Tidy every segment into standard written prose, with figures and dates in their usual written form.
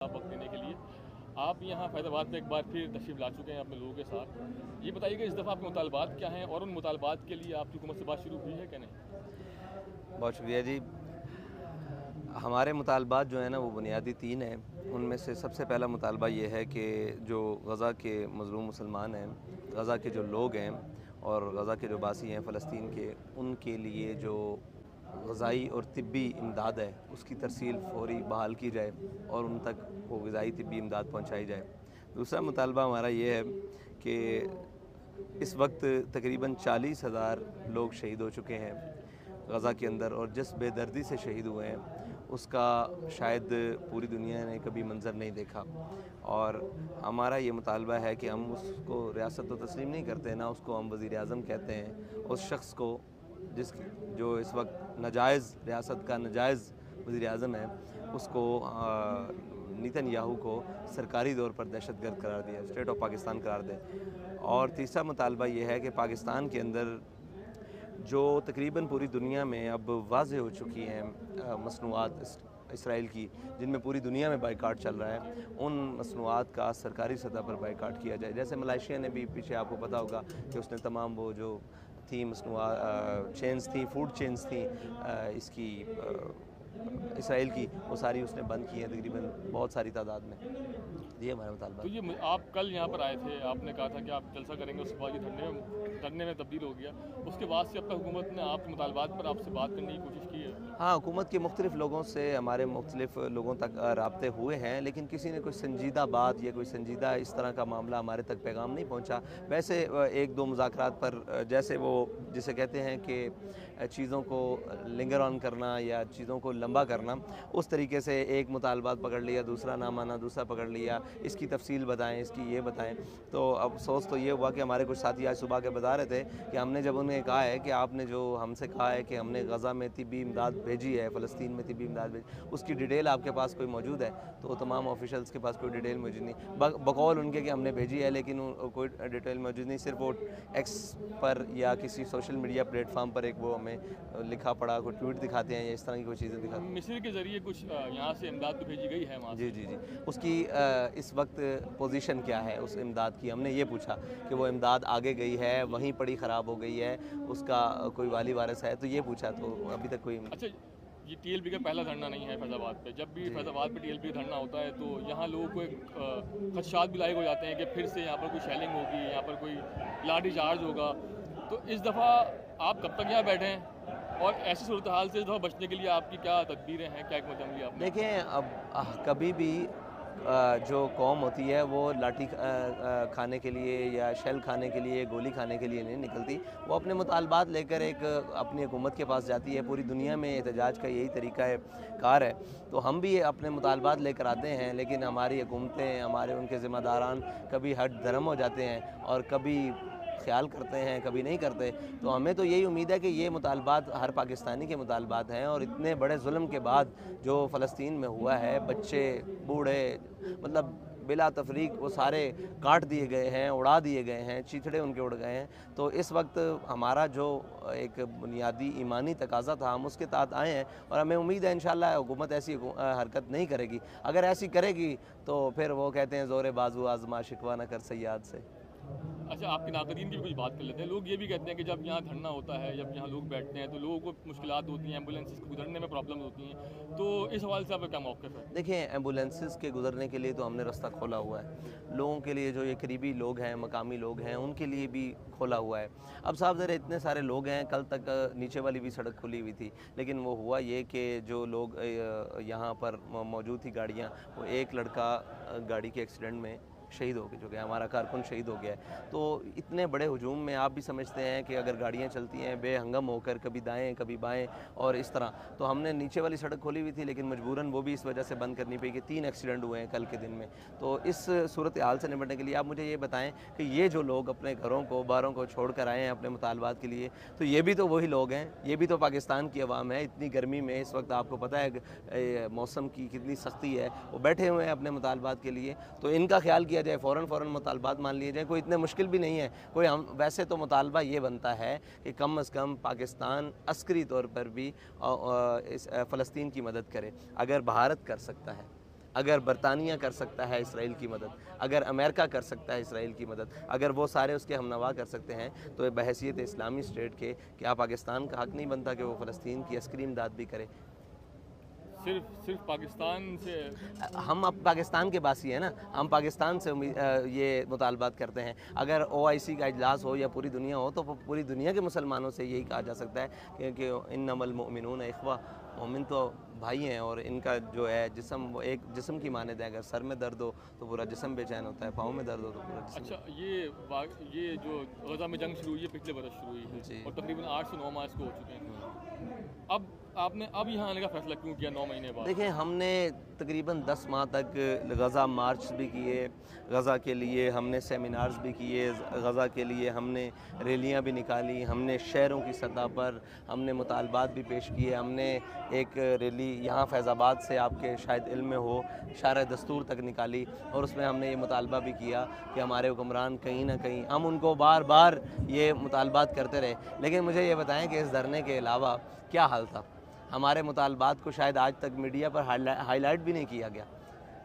वक्त देने के लिए। आप यहाँ फैज़ाबाद में एक बार फिर तशरीफ़ ला चुके हैं अपने लोगों के साथ। ये बताइए कि इस दफ़ा आपके मुतालबात क्या हैं और उन मुतालबात के लिए आपकी हुकूमत से बात शुरू हुई है कि नहीं? बहुत शुक्रिया जी। हमारे मुतालबात जो हैं ना वो बुनियादी 3 हैं। उनमें से सबसे पहला मुतालबा ये है कि जो गज़ा के मज़लूम मुसलमान हैं, गज़ा के जो लोग हैं और गज़ा के जो बासी हैं फ़लस्तीन के, उनके लिए जो ग़ज़ाई और तिब्बी इमदाद है उसकी तरसील फ़ौरी बहाल की जाए और उन तक वो ग़ज़ाई तिब्बी इमदाद पहुँचाई जाए। दूसरा मुतालबा हमारा ये है कि इस वक्त तकरीबन 40,000 लोग शहीद हो चुके हैं गज़ा के अंदर, और जिस बेदर्दी से शहीद हुए हैं उसका शायद पूरी दुनिया ने कभी मंज़र नहीं देखा। और हमारा ये मुतालबा है कि हम उसको रियासत तो तस्लीम नहीं करते, ना उसको हम वज़ीर आज़म कहते हैं। उस शख्स को जो इस वक्त नाजायज़ रियासत का नाजायज़ वज़ीर आज़म है, उसको नेतन्याहू को सरकारी तौर पर दहशतगर्द करार दिया, स्टेट ऑफ पाकिस्तान करार दें। और तीसरा मुतालबा ये है कि पाकिस्तान के अंदर जो तकरीबन पूरी दुनिया में अब वाज़ेह हो चुकी हैं मसनूआत इसराइल की, जिनमें पूरी दुनिया में बाइकाट चल रहा है, उन मसनूआत का सरकारी सतह पर बाइकाट किया जाए। जैसे मलेशिया ने भी पीछे आपको पता होगा कि उसने तमाम वो जो थी मसनूआत चेन्स थी, फूड चेन्स थी इसकी इसराइल की, वो सारी उसने बंद की है तकरीबन बहुत सारी तादाद में। ये हमारा मुतालबा। तो ये आप कल यहाँ पर आए थे, आपने कहा था कि आप जलसा करेंगे, उसके बाद ये धरने में तब्दील हो गया। उसके बाद से अब तक हुकूमत ने आपके मुतालबात पर आपसे बात करने की कोशिश की है? हाँ, हुकूमत के मुख्तलिफ़ लोगों से हमारे मुख्तलिफ़ लोगों तक राब्ते हुए हैं, लेकिन किसी ने कोई संजीदा बात या कोई संजीदा इस तरह का मामला हमारे तक पैगाम नहीं पहुँचा। वैसे एक दो मुज़ाकरात पर जैसे वो जिसे कहते हैं कि चीज़ों को लिंगर ऑन करना या चीज़ों को लंबा करना, उस तरीके से एक मुतालबात पकड़ लिया, दूसरा ना माना, दूसरा पकड़ लिया, इसकी तफसील बताएं, इसकी ये बताएं। तो अफसोस तो ये हुआ कि हमारे कुछ साथी आज सुबह के बता रहे थे कि हमने जब उन्हें कहा है कि आपने जो हमसे कहा है कि हमने गज़ा में तिब्बी इमदाद भेजी है, फ़लस्तीन में तिब्बी इमदाद भेजी, उसकी डिटेल आपके पास कोई मौजूद है? तो तमाम ऑफिशल्स के पास कोई डिटेल मौजूद नहीं, बकौल उनके कि हमने भेजी है, लेकिन कोई डिटेल मौजूद नहीं। सिर्फ वो एक्स पर या किसी सोशल मीडिया प्लेटफार्म पर एक वो हमें लिखा पड़ा कोई ट्वीट दिखाते हैं या इस तरह की कोई चीज़ें दिखाते हैं। मिस्र के ज़रिए कुछ यहाँ से इमदाद तो भेजी गई है वहाँ से? जी। उसकी इस वक्त पोजीशन क्या है उस इमदाद की? हमने ये पूछा कि वो इमदाद आगे गई है, वहीं पड़ी ख़राब हो गई है, उसका कोई वाली वारिस है, तो ये पूछा, तो अभी तक कोई। अच्छा, ये टीएलपी का पहला धरना नहीं है फैज़ाबाद पे। जब भी फैज़ाबाद पे टीएलपी धरना होता है तो यहाँ लोगों को एक खदशात भी लाए हो जाते हैं कि फिर से यहाँ पर कोई शेलिंग होगी, यहाँ पर कोई लाठी चार्ज होगा। तो इस दफ़ा आप कब तक यहाँ बैठे हैं और ऐसी सूरत हाल से इस दफ़ा बचने के लिए आपकी क्या तदबीरें हैं, क्या हिकमत अमली आपने? देखें, अब कभी भी जो कौम होती है वो लाठी खाने के लिए या शेल खाने के लिए, गोली खाने के लिए नहीं निकलती। वो अपने मुतालबात लेकर एक अपनी हुकूमत के पास जाती है। पूरी दुनिया में एहतजाज का यही तरीका है कार है। तो हम भी अपने मुतालबात लेकर आते हैं, लेकिन हमारी हुकूमतें, हमारे उनके ज़िम्मेदारान कभी हट धर्म हो जाते हैं और कभी ख्याल करते हैं, कभी नहीं करते। तो हमें तो यही उम्मीद है कि ये मुतालबात हर पाकिस्तानी के मुतालबात हैं, और इतने बड़े जुल्म के बाद जो फ़लस्तीन में हुआ है, बच्चे बूढ़े मतलब बिला तफरीक वो सारे काट दिए गए हैं, उड़ा दिए गए हैं, चीथड़े उनके उड़ गए हैं। तो इस वक्त हमारा जो एक बुनियादी ईमानी तकाज़ा था, हम उसके तहत आए हैं, और हमें उम्मीद है इंशाअल्लाह हुकूमत ऐसी हरकत नहीं करेगी। अगर ऐसी करेगी तो फिर वो कहते हैं ज़ोरे बाजू आज़मा शिकवा न कर सयाद से। अच्छा, आपके नाक़दीन की भी कुछ बात कर लेते हैं। लोग ये भी कहते हैं कि जब यहाँ धरना होता है, जब यहाँ लोग बैठते हैं तो लोगों को मुश्किलात होती हैं, एम्बुलेंसेस को गुजरने में प्रॉब्लम होती हैं। तो इस हवाले से आपका क्या मौक़िफ़ है? देखिए, एम्बुलेंसेस के गुज़रने के लिए तो हमने रास्ता खोला हुआ है। लोगों के लिए, जो ये करीबी लोग हैं, मकामी लोग हैं, उनके लिए भी खोला हुआ है। अब साहब ज़रा इतने सारे लोग हैं, कल तक नीचे वाली भी सड़क खुली हुई थी, लेकिन वो हुआ ये कि जो लोग यहाँ पर मौजूद थी गाड़ियाँ, वो एक लड़का गाड़ी के एक्सीडेंट में शहीद हो चुका है, हमारा कारकुन शहीद हो गया है। तो इतने बड़े हुजूम में आप भी समझते हैं कि अगर गाड़ियाँ चलती हैं बेहंगम होकर, कभी दाएँ कभी बाएँ और इस तरह, तो हमने नीचे वाली सड़क खोली हुई थी, लेकिन मजबूरन वो भी इस वजह से बंद करनी पड़ी कि 3 एक्सीडेंट हुए हैं कल के दिन में। तो इस सूरत हाल से निपटने के लिए आप मुझे ये बताएं कि ये जो लोग अपने घरों को, बारों को छोड़ कर आए हैं अपने मुतालबात के लिए, तो ये भी तो वही लोग हैं, ये भी तो पाकिस्तान की आवाम है। इतनी गर्मी में इस वक्त आपको पता है मौसम की कितनी सख्ती है, वो बैठे हुए हैं अपने मुतालबात के लिए। तो इनका ख्याल किया जाए, फ़ौरन मुतालबात मान लिए जाए, कोई इतने मुश्किल भी नहीं है कोई। हम वैसे तो मुतालबा ये बनता है कि कम अज़ कम पाकिस्तान अस्करी तौर पर भी इस फ़लस्तीन की मदद करे। अगर भारत कर सकता है اگر برطانیہ کر سکتا ہے اسرائیل کی مدد، اگر امریکہ کر سکتا ہے اسرائیل کی مدد، اگر وہ سارے اس کے ہمنوا کر سکتے ہیں، تو بحیثیت اسلامی اسٹیٹ کے کیا پاکستان کا حق نہیں بنتا کہ وہ فلسطین کی عسکری امداد بھی کرے؟ صرف پاکستان سے ہم اب پاکستان کے باسی ہیں نا، ہم پاکستان سے یہ مطالبات کرتے ہیں. اگر OIC کا اجلاس ہو یا پوری دنیا ہو تو پوری دنیا کے مسلمانوں سے یہی کہا جا سکتا ہے کہ انما المؤمنون اخوہ، مومن تو بھائی ہیں، اور ان کا جو ہے جسم وہ ایک جسم کی مانند ہے. اگر سر میں درد ہو تو پورا جسم بے چین ہوتا ہے، پاؤں میں درد ہو تو پورا جسم. اچھا، یہ جو غزہ میں جنگ شروع ہوئی ہے پچھلے برس شروع ہوئی ہے جی. اور تقریباً 8 سے 9 ماہ اس کو ہو چکے ہیں. اب آپ نے یہاں آنے کا فیصلہ کیوں کیا 9 مہینے بعد؟ دیکھیں، ہم نے تقریباً 10 ماہ تک غزہ مارچ بھی کیے، غزہ کے لیے ہم نے سیمینارز بھی کیے، غزہ کے لیے ہم نے ریلیاں بھی نکالی، ہم نے شہروں کی سطح پر ہم نے مطالبات بھی پیش کیے. ہم نے ایک ریلی یہاں فیض آباد سے، آپ کے شاید علم میں ہو، شارع دستور تک نکالی، اور اس میں ہم نے یہ مطالبہ بھی کیا کہ ہمارے حکمران کہیں نہ کہیں، ہم ان کو بار بار یہ مطالبات کرتے رہے. لیکن مجھے یہ بتائیں کہ اس دھرنے کے علاوہ کیا حل تھا؟ ہمارے مطالبات کو شاید آج تک میڈیا پر ہائی لائٹ بھی نہیں کیا گیا.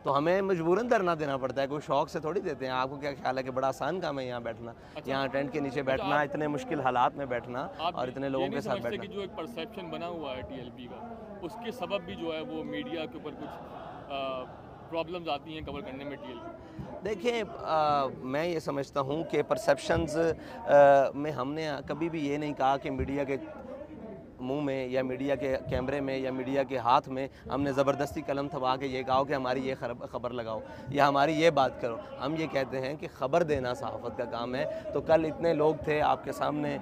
تو ہمیں مجبوراً دھرنا دینا پڑتا ہے، کوئی شوق سے تھوڑی دیتے ہیں. آپ کو کیا خیال ہے کہ بڑا آسان کام ہے یہاں بیٹھنا، یہاں ٹینٹ کے نیچے بیٹھنا، اتنے مشکل حالات میں بیٹھنا اور اتنے لوگوں کے ساتھ بیٹھنا؟ کہ جو ایک پرسیپشن بنا ہوا ہے TLP کا، اس کے سبب بھی جو ہے وہ میڈیا کے اوپر کچھ پرابلمز آتی ہیں کور کرنے میں TLP؟ دیکھیں، میں یہ سمجھتا ہوں کہ پرسیپشنز میں ہم نے کبھی بھی یہ نہیں کہا کہ میڈیا کے منہ میں یا میڈیا کے کیمرے میں یا میڈیا کے ہاتھ میں ہم نے زبردستی قلم تھما کے یہ کہا کہ ہماری یہ خبر لگاؤ یا ہماری یہ بات کرو. ہم یہ کہتے ہیں کہ خبر دینا صحافت کا کام ہے. تو کل اتنے لوگ تھے آپ کے سامنے،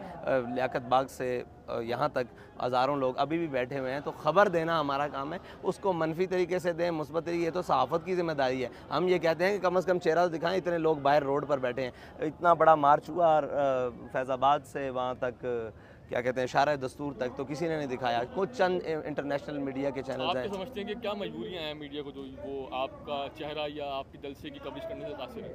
لیاقت باغ سے یہاں تک ہزاروں لوگ ابھی بھی بیٹھے ہوئے ہیں. تو خبر دینا ہمارا کام ہے. اس کو منفی طریقے سے دیں، مثبت طریقے، یہ تو صحافت کی ذمہ داری ہے. ہم یہ کہتے ہیں کہ کم از کم چہرہ دکھائیں. اتنے لوگ باہر روڈ پر بیٹھے ہیں، اتنا بڑا مارچ ہوا اور فیض آباد سے وہاں تک کیا کہتے ہیں شارع دستور تک، تو کسی نے نہیں دکھایا. کچھ چند انٹرنیشنل میڈیا کے چینلز ہیں. آپ سمجھتے ہیں کہ کیا مجبوریاں ہیں میڈیا کو جو وہ آپ کا چہرہ یا آپ کی جلسے کی کوریج کرنے سے متاثر ہے؟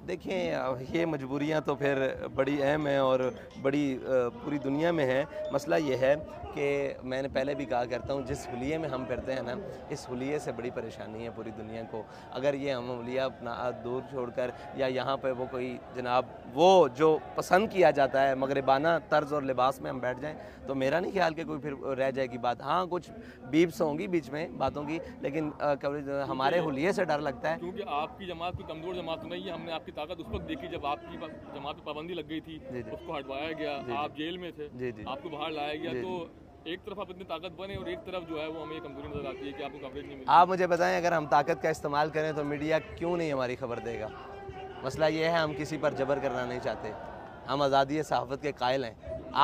دیکھیں، یہ مجبوریاں تو پھر بڑی اہم ہیں اور بڑی پوری دنیا میں ہیں. مسئلہ یہ ہے کہ میں نے پہلے بھی کہا کرتا ہوں، جس حلیے میں ہم پھرتے ہیں نا، اس حلیے سے بڑی پریشانی ہے پوری دنیا کو. اگر یہ ہم حلیہ اپنا دور چھوڑ کر یا یہاں پہ وہ کوئی جناب وہ جو پسند کیا جاتا ہے مغربانہ طرز اور لباس میں ہم بیٹھ جائیں، تو میرا نہیں خیال کہ کوئی پھر رہ جائے گی بات. ہاں، کچھ بیپس ہوں گی بیچ میں باتوں کی، لیکن ہمارے حلیے سے ڈر لگتا ہے. کیونکہ آپ کی جماعت کوئی کمزور جماعت نہیں ہے. ہم نے آپ کی طاقت اس وقت دیکھی جب آپ کی جماعت پہ پابندی لگ گئی تھی، اس کو ہٹوایا گیا، آپ جیل میں تھے، آپ کو باہر لایا گیا. تو ایک طرف آپ اتنی طاقت بنے اور ایک طرف جو ہے وہ ہمیں کمزوری نظر آتی ہے کہ آپ کو کوریج نہیں ملتی. آپ مجھے بتائیں، اگر ہم طاقت کا استعمال کریں تو میڈیا کیوں نہیں ہماری خبر دے گا؟ مسئلہ یہ ہے، ہم کسی پر جبر کرنا نہیں چاہتے. ہم آزادی صحافت کے قائل ہیں.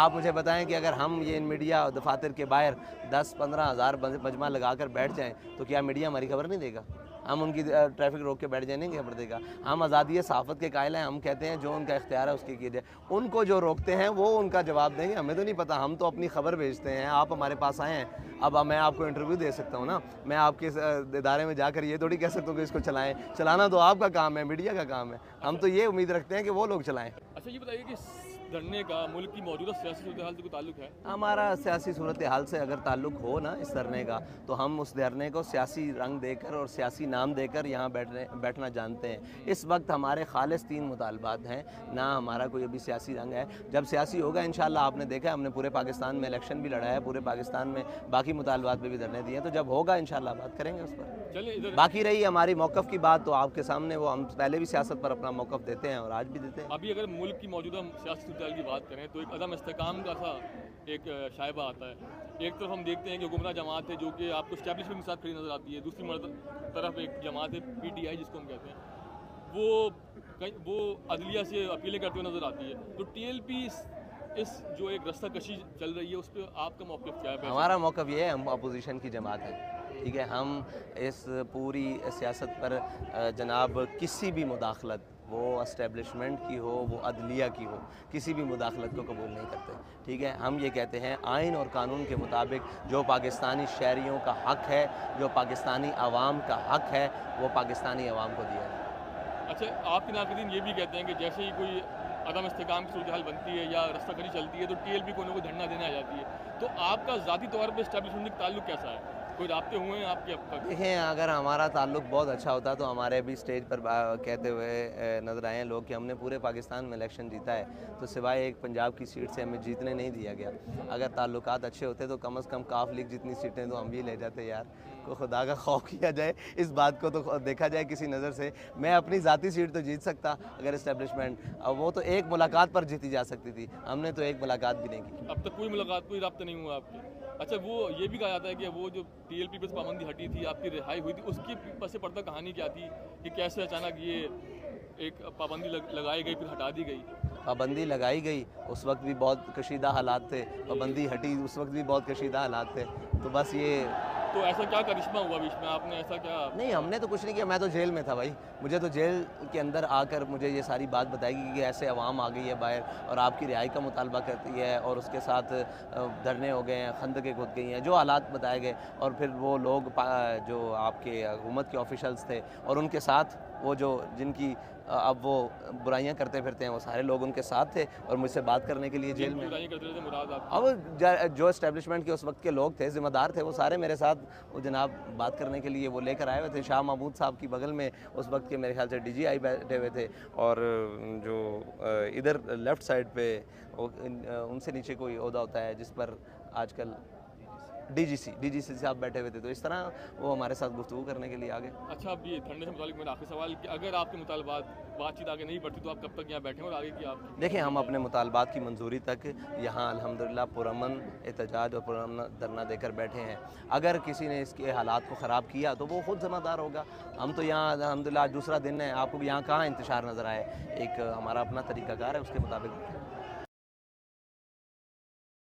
آپ مجھے بتائیں کہ اگر ہم یہ میڈیا دفاتر کے باہر 10-15 ہزار مجمع لگا کر بیٹھ جائیں تو کیا میڈیا ہماری خبر نہیں دے گا؟ ہم ان کی ٹریفک روک کے بیٹھ جائیں نہیں خبر دے گا؟ ہم آزادی صحافت کے قائل ہیں. ہم کہتے ہیں جو ان کا اختیار ہے اس کی کیجیے. ان کو جو روکتے ہیں وہ ان کا جواب دیں گے. ہمیں تو نہیں پتہ، ہم تو اپنی خبر بھیجتے ہیں. آپ ہمارے پاس آئے ہیں، اب میں آپ کو انٹرویو دے سکتا ہوں نا. میں آپ کے ادارے میں جا کر یہ تھوڑی کہہ سکتا ہوں کہ اس کو چلائیں. چلانا تو آپ کا کام ہے، میڈیا کا کام ہے. ہم تو یہ امید رکھتے ہیں کہ وہ لوگ چلائیں. اچھا، یہ بتائیے کہ دھرنے کا ملک کی موجودہ سیاسی صورتحال سے کوئی تعلق ہے؟ ہمارا سیاسی صورتحال سے اگر تعلق ہو نا اس دھرنے کا، تو ہم اس دھرنے کو سیاسی رنگ دے کر اور سیاسی نام دے کر یہاں بیٹھنا جانتے ہیں. اس وقت ہمارے خالص 3 مطالبات ہیں، نہ ہمارا کوئی ابھی سیاسی رنگ ہے. جب سیاسی ہوگا انشاءاللہ، آپ نے دیکھا ہم نے پورے پاکستان میں الیکشن بھی لڑا ہے، پورے پاکستان میں باقی مطالبات پہ بھی دھرنے دیے ہیں. تو جب ہوگا انشاءاللہ بات کریں گے اس پر. باقی رہی ہماری موقف کی بات، تو آپ کے سامنے وہ ہم پہلے بھی سیاست پر اپنا موقف دیتے ہیں اور آج بھی دیتے ہیں. ابھی اگر ملک کی موجودہ سیاسی صورتحال کی بات کریں تو ایک عدم استحکام کا سا ایک شائبہ آتا ہے. ایک طرف ہم دیکھتے ہیں کہ حکمراں جماعت ہے جو کہ آپ کو اسٹیبلشمنٹ کے ساتھ کھڑی نظر آتی ہے. دوسری طرف ایک جماعت ہے PTI جس کو ہم کہتے ہیں، وہ عدلیہ سے اپیلیں کرتے ہوئے نظر آتی ہے. تو TLP اس جو ایک رستہ کشی چل رہی ہے اس پہ آپ کا موقف کیا ہے؟ ہمارا موقف یہ ہے، ہم اپوزیشن کی جماعت ہے، ٹھیک ہے. ہم اس پوری سیاست پر جناب کسی بھی مداخلت، وہ اسٹیبلشمنٹ کی ہو، وہ عدلیہ کی ہو، کسی بھی مداخلت کو قبول نہیں کرتے. ٹھیک ہے، ہم یہ کہتے ہیں آئین اور قانون کے مطابق جو پاکستانی شہریوں کا حق ہے، جو پاکستانی عوام کا حق ہے، وہ پاکستانی عوام کو دیا ہے. اچھا، آپ کے ناقدین یہ بھی کہتے ہیں کہ جیسے ہی کوئی عدم استحکام کی صورتحال بنتی ہے یا رستہ کشی چلتی ہے تو TLP کو دھرنا دینے آ جاتی ہے. تو آپ کا ذاتی طور پہ اسٹیبلشمنٹ کا تعلق کیسا ہے؟ कोई राब्ते हुए हैं आपके अब तक? देखें, अगर हमारा ताल्लुक बहुत अच्छा होता तो हमारे भी स्टेज पर कहते हुए नज़र आए हैं लोग कि हमने पूरे पाकिस्तान में इलेक्शन जीता है, तो सिवाय एक पंजाब की सीट से हमें जीतने नहीं दिया गया। अगर ताल्लुकात अच्छे होते तो कम से कम काफ लीग जितनी सीटें तो हम भी ले जाते यार। को खुदा का खौफ किया जाए, इस बात को तो देखा जाए किसी नज़र से। मैं अपनी ज़ाती सीट तो जीत सकता अगर इस्टेब्लिशमेंट, अब वो तो एक मुलाकात पर जीती जा सकती थी, हमने तो एक मुलाकात भी नहीं की। अब तक कोई मुलाकात, कोई राब्ता नहीं हुआ आपके? अच्छा, वो ये भी कहा जाता है कि वो जो टीएलपी पे पाबंदी हटी थी, आपकी रिहाई हुई थी, उसकी पस पर्दा कहानी क्या थी कि कैसे अचानक ये एक पाबंदी लगाई गई फिर हटा दी गई? पाबंदी लगाई गई, उस वक्त भी बहुत कशीदा हालात थे, पाबंदी हटी उस वक्त भी बहुत कशीदा हालात थे, तो बस ये। तो ऐसा क्या करिश्मा हुआ बीच में, आपने ऐसा क्या? नहीं, हमने तो कुछ नहीं किया, मैं तो जेल में था भाई। मुझे तो जेल के अंदर आकर मुझे ये सारी बात बताई कि ऐसे अवाम आ गई है बाहर और आपकी रिहाई का मुतालबा करती है, और उसके साथ धरने हो गए हैं, खंदकें खुद गई हैं, जो हालात बताए गए। और फिर वो लोग जो आपके हुकूमत के ऑफिशल्स थे और उनके साथ वो जो जिनकी अब वो बुराइयां करते फिरते हैं, वो सारे लोग उनके साथ थे और मुझसे बात करने के लिए जेल में। बुराई करते थे मुराद आप? अब जो एस्टेब्लिशमेंट के उस वक्त के लोग थे, ज़िम्मेदार थे, वो सारे मेरे साथ वो जनाब बात करने के लिए वो लेकर आए हुए थे। शाह महमूद साहब की बगल में उस वक्त के मेरे ख्याल से DGI बैठे हुए थे, और जो इधर लेफ़्ट साइड पे उनसे नीचे कोई ओहदा होता है जिस पर आजकल DGC साहब बैठे हुए थे। तो इस तरह वो हमारे साथ गुफ्तगू करने के लिए आ गए। अच्छा, अब ये धरने से मुतालिक मेरा आखिरी सवाल कि अगर आपके मुतालबात बातचीत आगे नहीं बढ़ती तो आप कब तक यहाँ बैठे और आगे की आप? देखिए, हम अपने मुतालबात की मंजूरी तक यहाँ अल्हम्दुलिल्लाह पुरअमन एहतजाज और पुरअमन धरना देकर बैठे हैं। अगर किसी ने इसके हालात को ख़राब किया तो वो खुद ज़िम्मेदार होगा। हम तो यहाँ अल्हम्दुलिल्लाह दूसरा दिन है, आपको यहाँ कहाँ इंतशार नज़र आए, एक हमारा अपना तरीक़ाकार है, उसके मुताबिक